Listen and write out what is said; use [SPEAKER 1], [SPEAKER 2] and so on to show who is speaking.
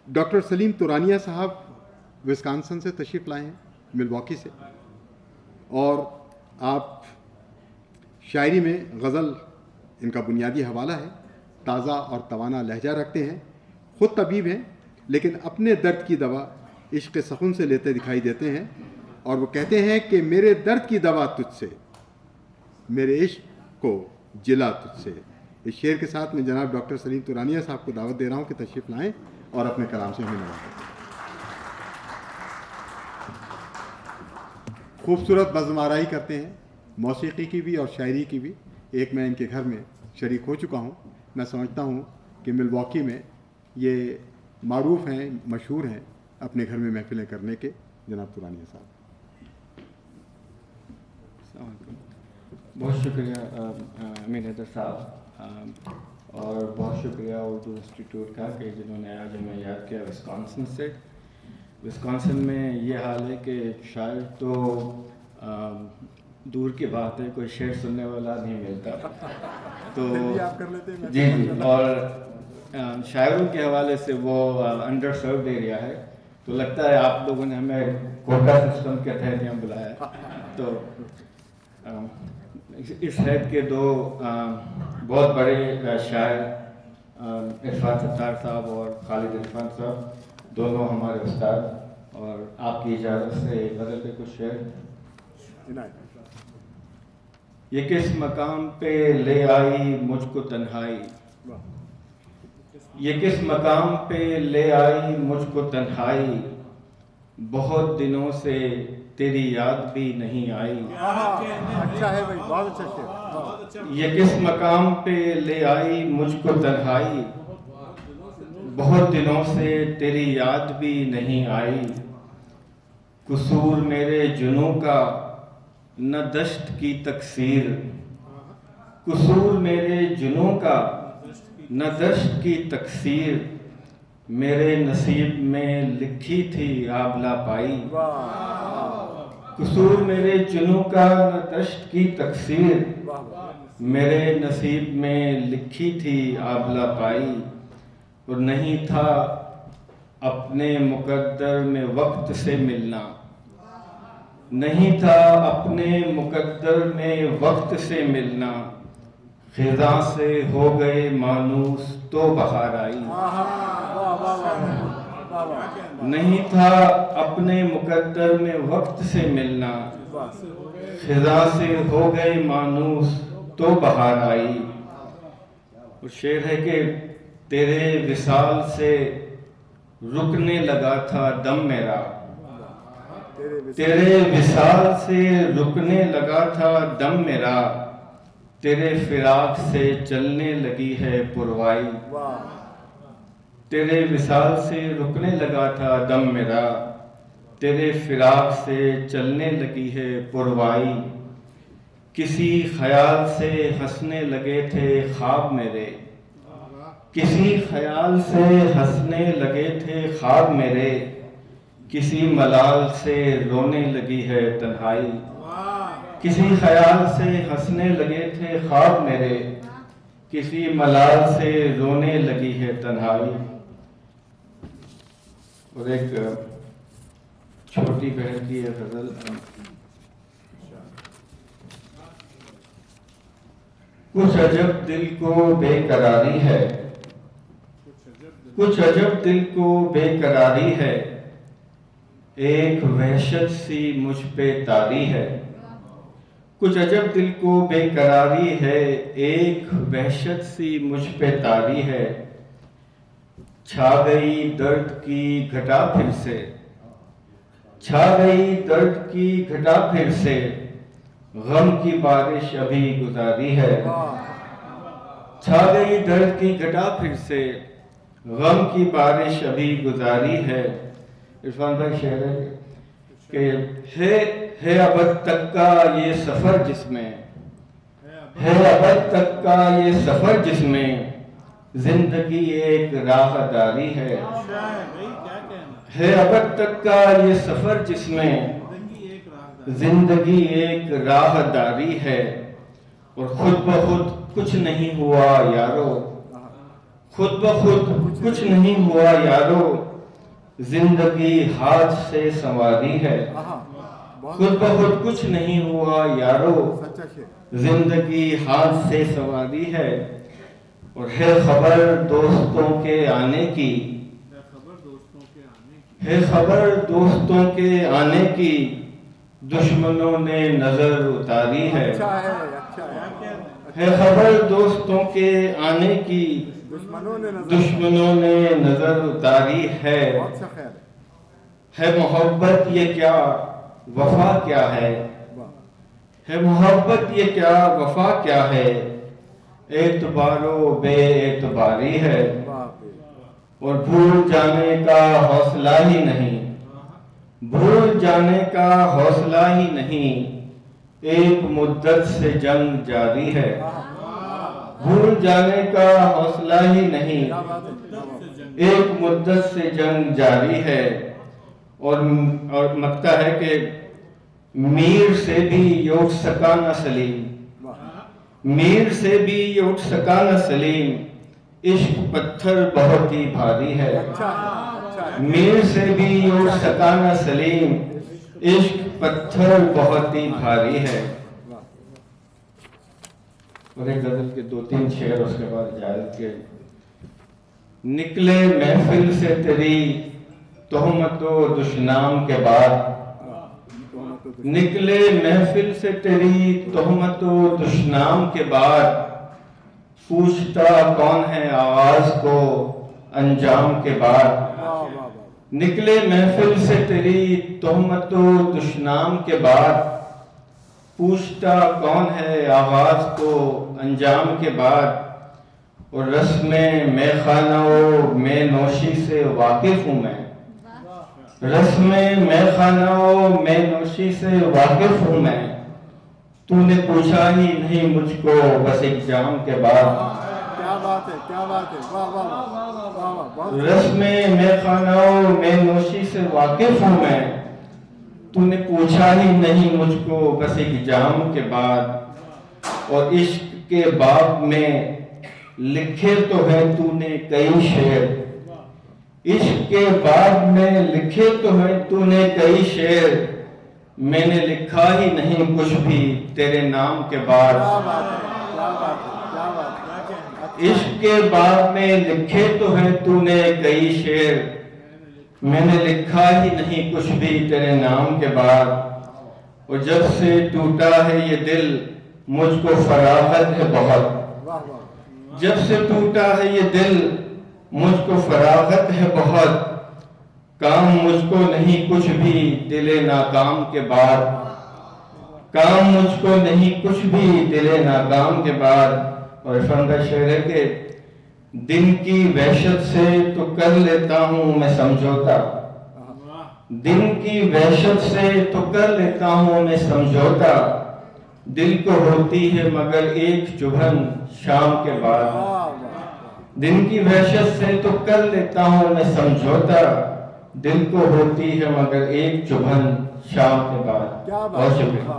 [SPEAKER 1] Doctor Salim तुरानिया साहब Wisconsin से तशरीफ़ लाए हैं, मिलवॉकी से, और आप शायरी में गज़ल इनका बुनियादी हवाला है, ताज़ा और तवाना लहजा रखते हैं, ख़ुद तबीब हैं लेकिन अपने दर्द की दवा इश्क़ सख़ुन से लेते दिखाई देते हैं, और वो कहते हैं कि मेरे दर्द की दवा तुझसे, मेरे इश्क़ को जिला तुझसे। इस शेर के साथ मैं जनाब डॉक्टर सलीम तुरानिया साहब को दावत दे रहा हूँ कि तशरीफ़ लाएँ और अपने कलाम से हमें नवाजें। खूबसूरत बज़्म आराई करते हैं, मौसीकी की भी और शायरी की भी। एक मैं इनके घर में शरीक हो चुका हूँ। मैं समझता हूँ कि मिलवॉकी में ये मारूफ़ हैं, मशहूर हैं अपने घर में महफ़िलें करने के, जनाब तुरानिया साहब।
[SPEAKER 2] बहुत शुक्रिया अमीर हैदर साहब, और बहुत शुक्रिया उर्दू इंस्टीट्यूट का कि जिन्होंने आज हमें याद किया विस्कॉन्सिन से। विस्कॉन्सिन में ये हाल है कि शायद तो दूर की बात है, कोई शेर सुनने वाला नहीं मिलता। तो
[SPEAKER 1] आप कर लेते हैं।
[SPEAKER 2] जी, और शायरों के हवाले से वो अंडर सर्व्ड एरिया है, तो लगता है आप लोगों ने हमें कोटा सिस्टम के तहत यहाँ बुलाया। तो इस हैद के दो बहुत बड़े शायर इरफान सत्तार साहब और खालिद इरफान साहब, दोनों हमारे उस्ताद, और आपकी इजाज़त से गज़ल के कुछ शेर। ये किस मकाम पे ले आई मुझको तन्हाई, ये किस मकाम पे ले आई मुझको तन्हाई, बहुत दिनों से तेरी याद भी नहीं आई।
[SPEAKER 1] अच्छा है भाई, बहुत अच्छा शेर।
[SPEAKER 2] ये किस मकाम पे ले आई मुझको तन्हाई, बहुत दिनों से तेरी याद भी नहीं आई। कसूर मेरे जुनूं का न दश्त की तकसीर, कसूर मेरे जुनूं का न दश्त की तकसीर, मेरे नसीब में लिखी थी आबला पाई। कसूर मेरे जुनूं का न दश्त की तकसीर, मेरे नसीब में लिखी थी आबला पाई। और नहीं था अपने मुकद्दर में वक्त से मिलना, नहीं था अपने मुकद्दर में वक्त से मिलना, खिज़ा से हो गए मानूस तो बहार आई। नहीं था अपने मुकद्दर में वक्त से मिलना, खिज़ा से हो गए मानूस तो बहार आई। और शेर है कि तेरे विसाल से रुकने लगा था दम मेरा, तेरे विसाल से रुकने लगा था दम मेरा, तेरे फिराक से चलने लगी है पुरवाई। तेरे विसाल से रुकने लगा था दम मेरा, तेरे फिराक से चलने लगी है पुरवाई। किसी ख्याल से हंसने लगे थे ख्वाब मेरे, किसी ख्याल से हंसने लगे थे ख्वाब मेरे, किसी मलाल से रोने लगी है तन्हाई। किसी ख्याल से हंसने लगे थे ख्वाब मेरे, किसी मलाल से रोने लगी है तन्हाई। और एक छोटी बहन की गजल। कुछ अजब दिल को बेकरारी है, कुछ अजब दिल को बेकरारी है, एक वहशत सी मुझ पे तारी है। कुछ अजब दिल को बेकरारी है, एक वहशत सी मुझ पे तारी है। छा गई दर्द की घटा फिर से, छा गई दर्द की घटा फिर से, गम की बारिश अभी गुजारी है। छा गई दर्द की घटा फिर से, गम की बारिश अभी गुजारी है। इरफान भाई शेर है कि है अबद तक का ये सफर जिसमें, है अबद तक का ये सफर जिसमें, जिंदगी एक राहदारी है। है अबद तक का ये सफर जिसमें, जिंदगी एक राहदारी है। और खुद ब खुद कुछ नहीं हुआ यारो, خود بخود کچھ نہیں ہوا یارو، زندگی ہاتھ سے سنواری ہے۔ خود بخود کچھ نہیں ہوا یارو، زندگی ہاتھ سے سنواری ہے۔ اور ہے خبر دوستوں کے آنے کی، ہے خبر دوستوں کے آنے کی، دشمنوں نے نظر اتاری ہے۔ ہے خبر دوستوں کے آنے کی، دشمنوں نے نظر اتاری ہے۔ ہے محبت یہ کیا وفا کیا ہے، ہے محبت یہ کیا وفا کیا ہے، اعتبار و بے اعتباری ہے۔ اور بھول جانے کا حوصلہ ہی نہیں، بھول جانے کا حوصلہ ہی نہیں، ایک مدت سے جنگ جاری ہے۔ بھول جانے کا حوصلہ ہی نہیں، ایک مدت سے جنگ جاری ہے۔ اور مکتا ہے کہ میر سے بھی یہ اٹھ سکا نہ سلیم، میر سے بھی یہ اٹھ سکا نہ سلیم، عشق پتھر بہت ہی بھاری ہے۔ میر سے بھی یہ اٹھ سکا نہ سلیم، عشق پتھر بہت ہی بھاری ہے۔ اور ایک غزل کے 2-3 شعر اس کے بعد اجازت کے۔ نکلے محفل سے تیری تہمت و دشنام کے بعد، نکلے محفل سے تیری تہمت و دشنام کے بعد، پوچھتا کون ہے آغاز کو انجام کے بعد۔ نکلے محفل سے تیری تہمت و دشنام کے بعد، پوچھتا کون ہے آغاز کو انجام کے بعد۔ اور رسم میں خانہ و میں نوشی سے واقف ہوں میں، رسم میں خانہ و میں نوشی سے واقف ہوں میں، تو نے پوچھا ہی نہیں مجھ کو بس ایک جام کے بعد۔
[SPEAKER 1] کیا بات ہے، کیا بات ہے، واہ واہ واہ۔
[SPEAKER 2] رسم میں خانہ و میں نوشی سے واقف ہوں میں، تو نے پوچھا ہی نہیں مجھ کو بس ایک جام کے بعد۔ اور عشق کے باب میں لکھے تو ہے تو نے کئی شعر، عشق کے باب میں لکھے تو ہے تو نے کئی شعر، میں نے لکھا ہی نہیں کچھ بھی تیرے نام کے بعد۔ عشق کے باب میں لکھے تو ہے تو نے کئی شعر، میں نے لکھا ہی نہیں کچھ بھی تیرے نام کے بعد۔ اور جب سے ٹوٹا ہے یہ دل مجھ کو فراغت ہے بہت، جب سے ٹوٹا ہے یہ دل مجھ کو فراغت ہے بہت، کام مجھ کو نہیں کچھ بھی دل ناکام کے بعد، کام مجھ کو نہیں کچھ بھی دل ناکام کے بعد۔ اور عرفان کا شعر ہے کہ دن کی وحشت سے تو کر لیتا ہوں میں سمجھوتا، دن کی وحشت سے تو کر لیتا ہوں میں سمجھوتا، دل کو ہوتی ہے مگر ایک چبھن شام کے بعد۔ دن کی وحشت سے تو کر لیتا ہوں میں سمجھوتا، دل کو ہوتی ہے مگر ایک چبھن شام کے بعد۔ بہت شکریہ۔